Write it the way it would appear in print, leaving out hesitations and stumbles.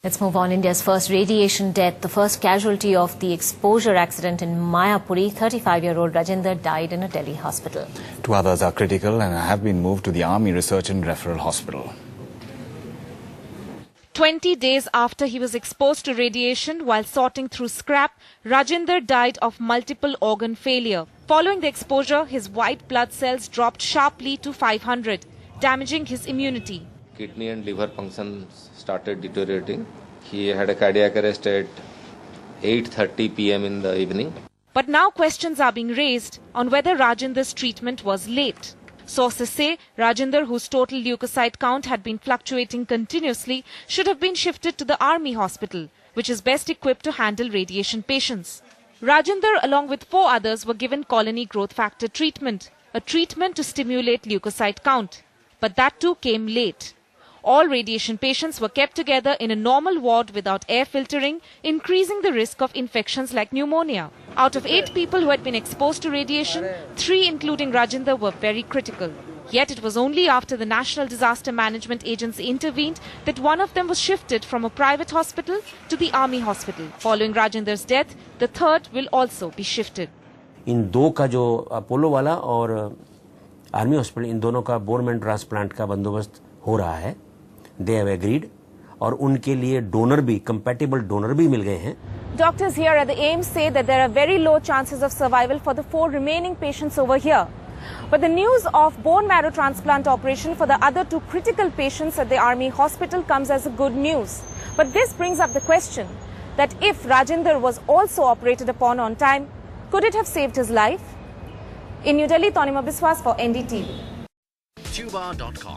Let's move on. India's first radiation death, the first casualty of the exposure accident in Mayapuri. 35-year-old Rajinder died in a Delhi hospital. 2 others are critical and have been moved to the Army Research and Referral Hospital. 20 days after he was exposed to radiation while sorting through scrap, Rajinder died of multiple organ failure. Following the exposure, his white blood cells dropped sharply to 500, damaging his immunity. Kidney and liver functions started deteriorating. He had a cardiac arrest at 8:30 p.m. in the evening. But now questions are being raised on whether Rajinder's treatment was late. Sources say Rajinder, whose total leukocyte count had been fluctuating continuously, should have been shifted to the Army hospital, which is best equipped to handle radiation patients. Rajinder, along with 4 others, were given colony growth factor treatment, a treatment to stimulate leukocyte count. But that too came late. All radiation patients were kept together in a normal ward without air filtering, increasing the risk of infections like pneumonia. Out of 8 people who had been exposed to radiation, 3 including Rajinder were very critical. Yet it was only after the National Disaster Management Agency intervened that one of them was shifted from a private hospital to the Army hospital. Following Rajinder's death, the third will also be shifted. इन 2 का जो Apollo वाला और army hospital, इन दोनों का bone marrow transplant का बंदोबस्त हो रहा है. They have agreed और उनके लिए डोनर भी, compatible डोनर भी मिल गए हैं. Doctors here at the AIIMS say that there are very low chances of survival for the 4 remaining patients over here. But the news of bone marrow transplant operation for the other 2 critical patients at the Army hospital comes as a good news. But this brings up the question that if Rajinder was also operated upon on time, could it have saved his life? In New Delhi, Tanima Biswas for NDTV. Tuba.com